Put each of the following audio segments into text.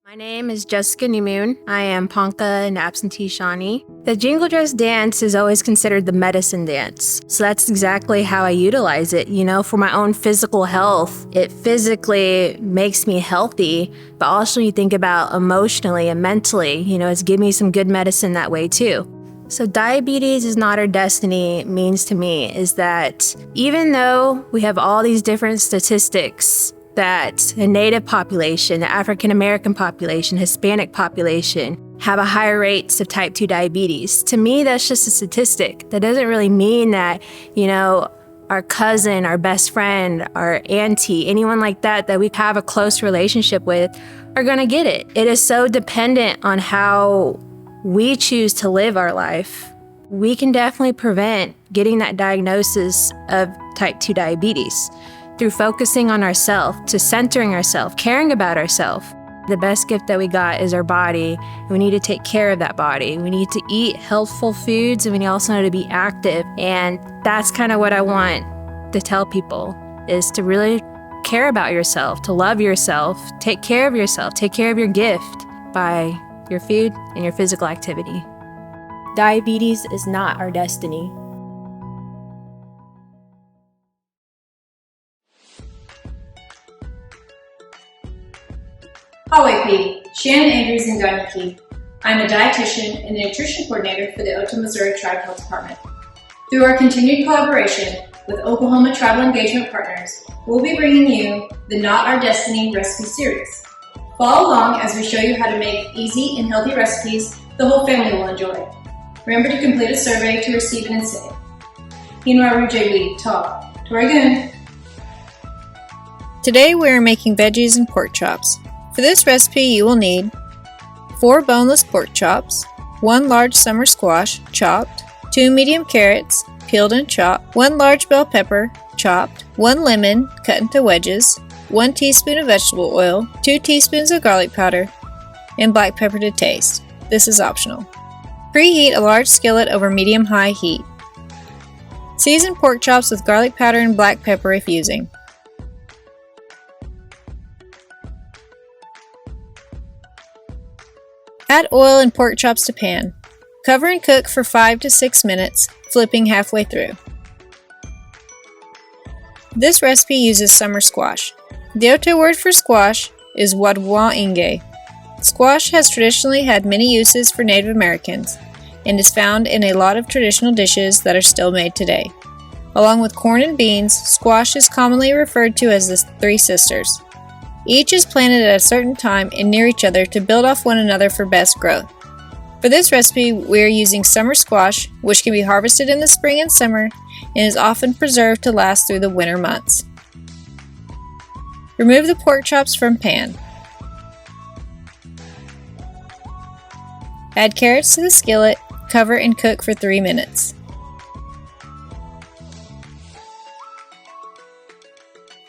My name is Jessica Nimoon. I am Ponca and absentee Shawnee. The jingle dress dance is always considered the medicine dance. So that's exactly how I utilize it. For my own physical health, it physically makes me healthy, but also you think about emotionally and mentally, it's give me some good medicine that way too. So diabetes is not our destiny means to me is that even though we have all these different statistics that the Native population, the African American population, Hispanic population have a higher rates of type 2 diabetes. To me, that's just a statistic. That doesn't really mean that, our cousin, our best friend, our auntie, anyone like that we have a close relationship with are going to get it. It is so dependent on how we choose to live our life. We can definitely prevent getting that diagnosis of type 2 diabetes through focusing on ourselves, to centering ourselves, caring about ourselves. The best gift that we got is our body. We need to take care of that body. We need to eat healthful foods, and we also need to be active. And that's kind of what I want to tell people, is to really care about yourself, to love yourself, take care of yourself, take care of your gift by your food and your physical activity. Diabetes is not our destiny. Hawaii, Shannon Andrews and Ganyaki. I'm a dietitian and the nutrition coordinator for the Otoe-Missouria Tribe Health Department. Through our continued collaboration with Oklahoma Tribal Engagement Partners, we'll be bringing you the Not Our Destiny recipe series. Follow along as we show you how to make easy and healthy recipes the whole family will enjoy. Remember to complete a survey to receive an incentive. Hinwa Rujaywi, Ta, Torigun. Today we are making veggies and pork chops. For this recipe you will need 4 boneless pork chops, 1 large summer squash, chopped, 2 medium carrots, peeled and chopped, 1 large bell pepper, chopped, 1 lemon, cut into wedges, 1 teaspoon of vegetable oil, 2 teaspoons of garlic powder, and black pepper to taste. This is optional. Preheat a large skillet over medium-high heat. Season pork chops with garlic powder and black pepper if using. Add oil and pork chops to pan. Cover and cook for 5 to 6 minutes, flipping halfway through. This recipe uses summer squash. The Otoe word for squash is wadwa-inge. Squash has traditionally had many uses for Native Americans and is found in a lot of traditional dishes that are still made today. Along with corn and beans, squash is commonly referred to as the Three Sisters. Each is planted at a certain time and near each other to build off one another for best growth. For this recipe, we are using summer squash, which can be harvested in the spring and summer and is often preserved to last through the winter months. Remove the pork chops from pan. Add carrots to the skillet, cover and cook for 3 minutes.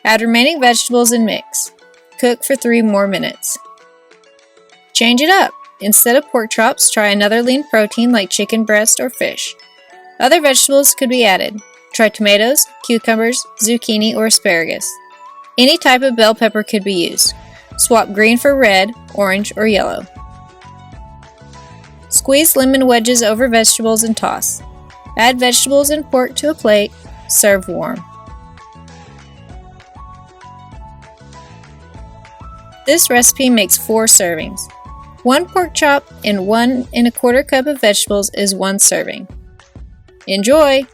Add remaining vegetables and mix. Cook for 3 more minutes. Change it up. Instead of pork chops, try another lean protein like chicken breast or fish. Other vegetables could be added. Try tomatoes, cucumbers, zucchini, or asparagus. Any type of bell pepper could be used. Swap green for red, orange, or yellow. Squeeze lemon wedges over vegetables and toss. Add vegetables and pork to a plate. Serve warm. This recipe makes 4 servings. 1 pork chop and 1 1/4 cup of vegetables is 1 serving. Enjoy!